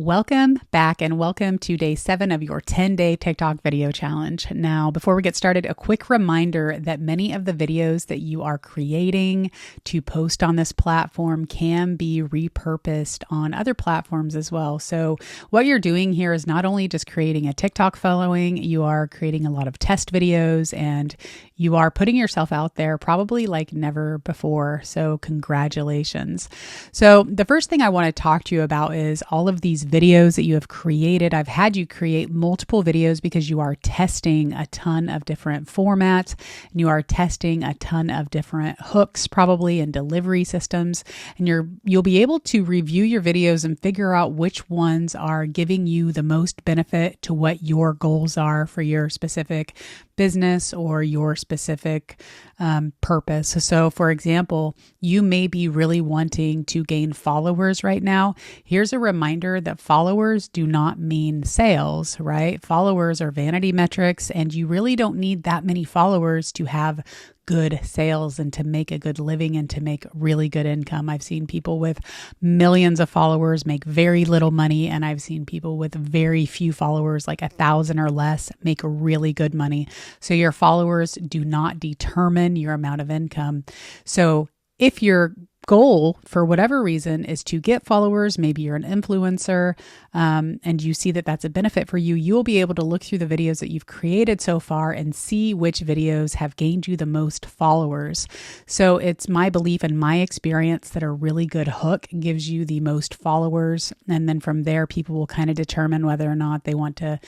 Welcome back and welcome to day 7 of your 10-day TikTok video challenge. Now, before we get started, a quick reminder that many of the videos that you are creating to post on this platform can be repurposed on other platforms as well. So what you're doing here is not only just creating a TikTok following, you are creating a lot of test videos and you are putting yourself out there probably like never before. So congratulations. So the first thing I want to talk to you about is all of these videos that you have created. I've had you create multiple videos because you are testing a ton of different formats and you are testing a ton of different hooks probably and delivery systems. And you'll be able to review your videos and figure out which ones are giving you the most benefit to what your goals are for your specific business or your specific purpose. So for example, you may be really wanting to gain followers right now. Here's a reminder that followers do not mean sales, right? Followers are vanity metrics and you really don't need that many followers to have good sales and to make a good living and to make really good income. I've seen people with millions of followers make very little money, and I've seen people with very few followers, like 1,000 or less, make really good money. So your followers do not determine your amount of income. So if your goal for whatever reason is to get followers, maybe you're an influencer and you see that that's a benefit for you, you'll be able to look through the videos that you've created so far and see which videos have gained you the most followers. So it's my belief and my experience that a really good hook gives you the most followers. And then from there, people will kind of determine whether or not they want to,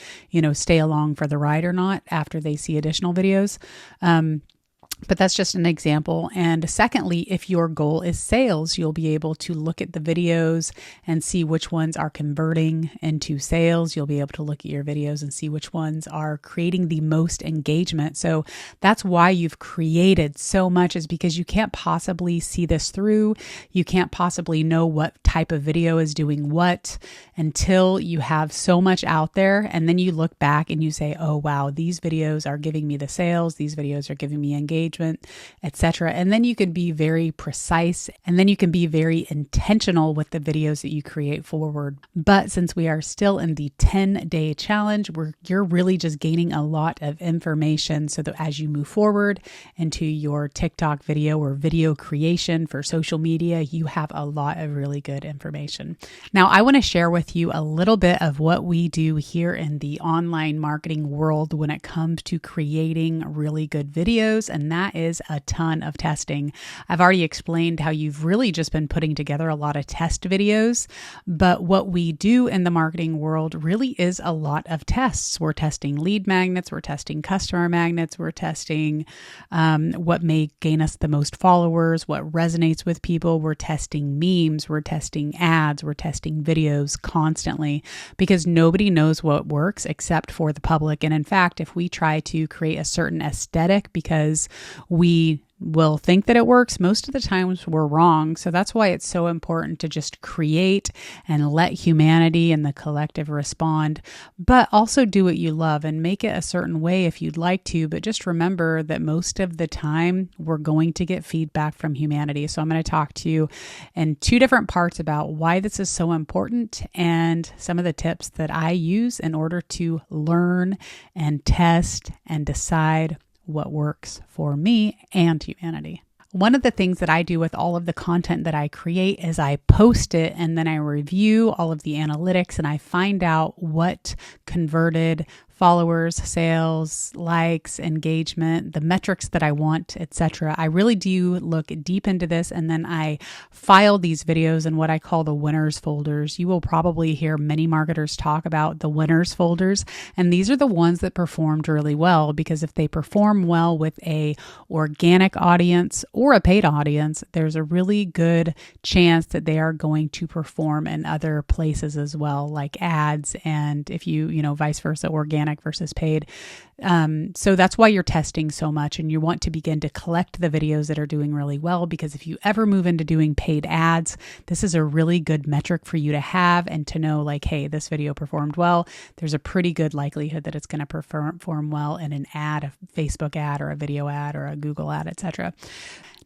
stay along for the ride or not after they see additional videos. But that's just an example. And secondly, if your goal is sales, you'll be able to look at the videos and see which ones are converting into sales. You'll be able to look at your videos and see which ones are creating the most engagement. So that's why you've created so much, is because you can't possibly see this through. You can't possibly know what type of video is doing what until you have so much out there. And then you look back and you say, oh, wow, these videos are giving me the sales. These videos are giving me engagement, etc. And then you can be very precise and then you can be very intentional with the videos that you create forward. But since we are still in the 10-day challenge, you're really just gaining a lot of information so that as you move forward into your TikTok video or video creation for social media, you have a lot of really good information. Now, I want to share with you a little bit of what we do here in the online marketing world when it comes to creating really good videos, and that is a ton of testing. I've already explained how you've really just been putting together a lot of test videos, but what we do in the marketing world really is a lot of tests. We're testing lead magnets, we're testing customer magnets, we're testing what may gain us the most followers, what resonates with people, we're testing memes, we're testing ads, we're testing videos constantly because nobody knows what works except for the public. And in fact, if we try to create a certain aesthetic because we will think that it works, most of the times we're wrong. So that's why it's so important to just create and let humanity and the collective respond, but also do what you love and make it a certain way if you'd like to. But just remember that most of the time we're going to get feedback from humanity. So I'm going to talk to you in 2 different parts about why this is so important and some of the tips that I use in order to learn and test and decide what works for me and humanity. One of the things that I do with all of the content that I create is I post it and then I review all of the analytics and I find out what converted followers, sales, likes, engagement, the metrics that I want, etc. I really do look deep into this and then I file these videos in what I call the winners folders. You will probably hear many marketers talk about the winners folders, and these are the ones that performed really well, because if they perform well with a organic audience or a paid audience, there's a really good chance that they are going to perform in other places as well, like ads, and if you vice versa, organic versus paid. So that's why you're testing so much, and you want to begin to collect the videos that are doing really well, because if you ever move into doing paid ads, this is a really good metric for you to have and to know, like, hey, this video performed well. There's a pretty good likelihood that it's going to perform well in an ad, a Facebook ad or a video ad or a Google ad, etc.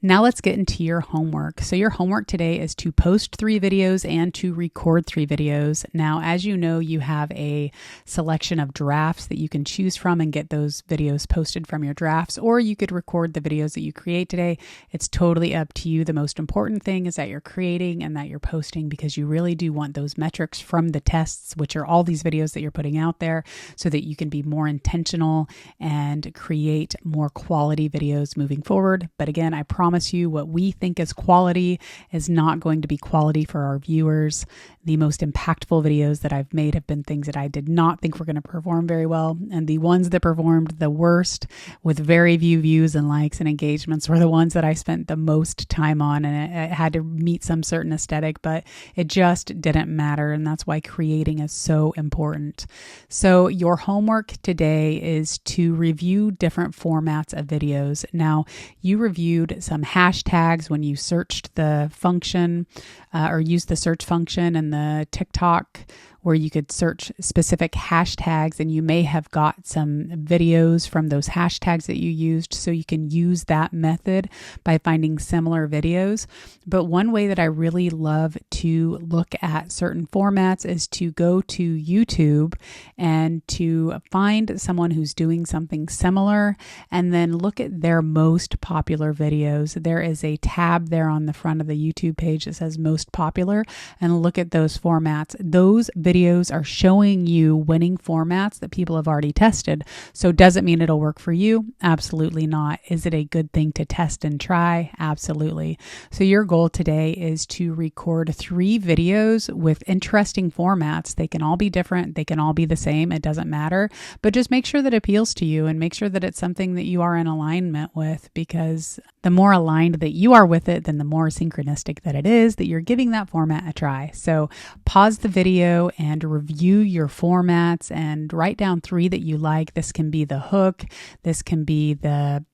Now let's get into your homework. So your homework today is to post 3 videos and to record 3 videos. Now, as you know, you have a selection of drafts that you can choose from and get those videos posted from your drafts, or you could record the videos that you create today. It's totally up to you. The most important thing is that you're creating and that you're posting, because you really do want those metrics from the tests, which are all these videos that you're putting out there, so that you can be more intentional and create more quality videos moving forward. But again, I promise you, what we think is quality is not going to be quality for our viewers. The most impactful videos that I've made have been things that I did not think were going to perform very well. And the ones that performed the worst with very few views and likes and engagements were the ones that I spent the most time on. And it had to meet some certain aesthetic, but it just didn't matter. And that's why creating is so important. So your homework today is to review different formats of videos. Now, you reviewed some hashtags when you searched the function or used the search function in the TikTok, where you could search specific hashtags, and you may have got some videos from those hashtags that you used. So you can use that method by finding similar videos. But one way that I really love to look at certain formats is to go to YouTube and to find someone who's doing something similar, and then look at their most popular videos. There is a tab there on the front of the YouTube page that says most popular, and look at those formats. Those videos are showing you winning formats that people have already tested. So does it mean it'll work for you? Absolutely not. Is it a good thing to test and try? Absolutely. So your goal today is to record 3 videos with interesting formats. They can all be different. They can all be the same. It doesn't matter, but just make sure that it appeals to you and make sure that it's something that you are in alignment with, because the more aligned that you are with it, then the more synchronistic that it is that you're giving that format a try. So pause the video and review your formats and write down 3 that you like. This can be the hook. This can be the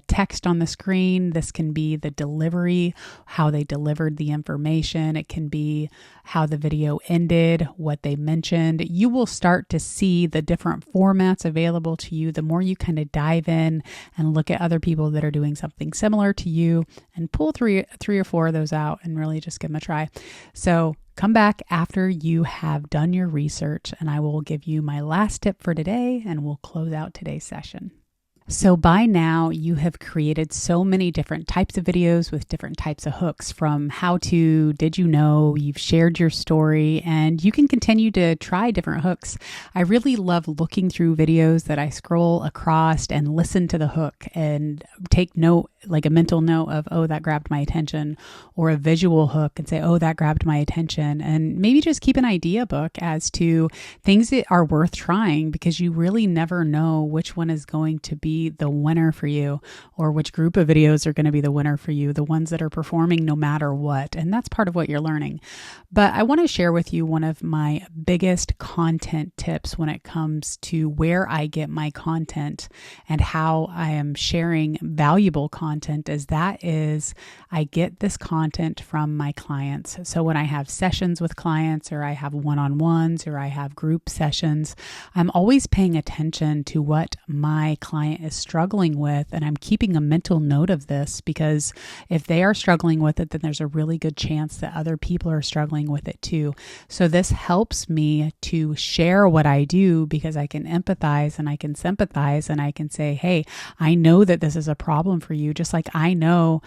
text on the screen. This can be the delivery, how they delivered the information. It can be how the video ended, what they mentioned. You will start to see the different formats available to you the more you kind of dive in and look at other people that are doing something similar to you, and pull three or 4 of those out and really just give them a try. So come back after you have done your research, and I will give you my last tip for today, and we'll close out today's session. So by now you have created so many different types of videos with different types of hooks, from how to, did you know, you've shared your story, and you can continue to try different hooks. I really love looking through videos that I scroll across and listen to the hook and take note, like a mental note of, oh, that grabbed my attention, or a visual hook and say, oh, that grabbed my attention. And maybe just keep an idea book as to things that are worth trying, because you really never know which one is going to be the winner for you, or which group of videos are going to be the winner for you, the ones that are performing no matter what. And that's part of what you're learning. But I want to share with you one of my biggest content tips when it comes to where I get my content and how I am sharing valuable content is I get this content from my clients. So when I have sessions with clients, or I have one-on-ones, or I have group sessions, I'm always paying attention to what my client is struggling with, and I'm keeping a mental note of this, because if they are struggling with it, then there's a really good chance that other people are struggling with it too. So this helps me to share what I do, because I can empathize and I can sympathize, and I can say, hey, I know that this is a problem for you, just like I know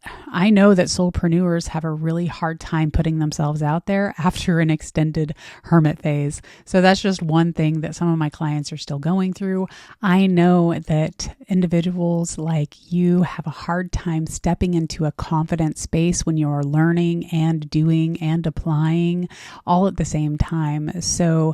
that soulpreneurs have a really hard time putting themselves out there after an extended hermit phase. So that's just one thing that some of my clients are still going through. I know that individuals like you have a hard time stepping into a confident space when you're learning and doing and applying all at the same time. So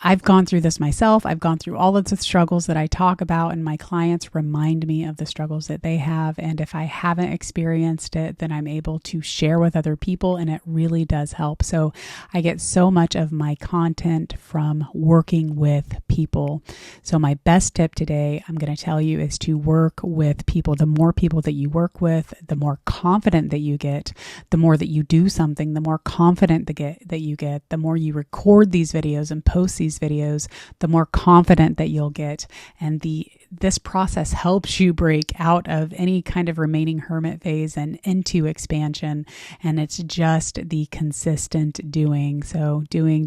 I've gone through this myself. I've gone through all of the struggles that I talk about, and my clients remind me of the struggles that they have. And if I haven't experienced it, then I'm able to share with other people, and it really does help. So I get so much of my content from working with people. So my best tip today, I'm going to tell you, is to work with people. The more people that you work with, the more confident that you get. The more that you do something, the more confident that you get. The more you record these videos and post these videos, the more confident that you'll get. And the this process helps you break out of any kind of remaining hermit phase and into expansion. And it's just the consistent doing. So doing.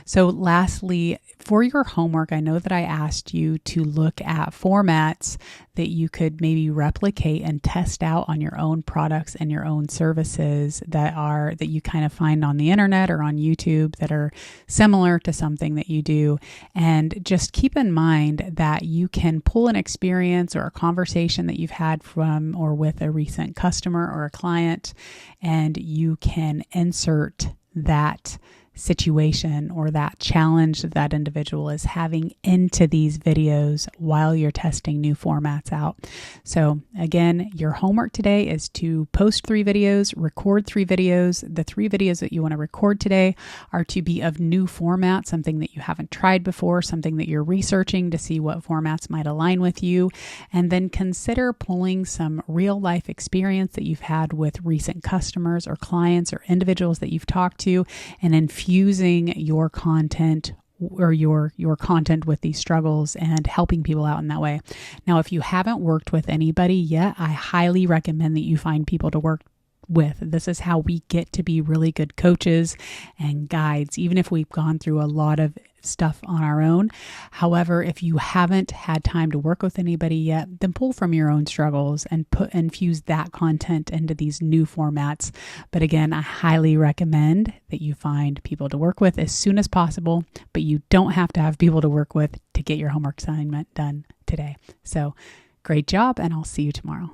So lastly, for your homework, I know that I asked you to look at formats that you could maybe replicate and test out on your own products and your own services that you kind of find on the internet or on YouTube that are similar to something that you do. And just keep in mind that you can pull an experience or a conversation that you've had from or with a recent customer or a client, and you can insert that situation or that challenge that individual is having into these videos while you're testing new formats out. So again, your homework today is to post 3 videos, record 3 videos. The 3 videos that you want to record today are to be of new format, something that you haven't tried before, something that you're researching to see what formats might align with you. And then consider pulling some real life experience that you've had with recent customers or clients or individuals that you've talked to, and infusing your content or your content with these struggles and helping people out in that way. Now, if you haven't worked with anybody yet, I highly recommend that you find people to work with. This is how we get to be really good coaches and guides, even if we've gone through a lot of stuff on our own. However, if you haven't had time to work with anybody yet, then pull from your own struggles and infuse that content into these new formats. But again, I highly recommend that you find people to work with as soon as possible, but you don't have to have people to work with to get your homework assignment done today. So great job, and I'll see you tomorrow.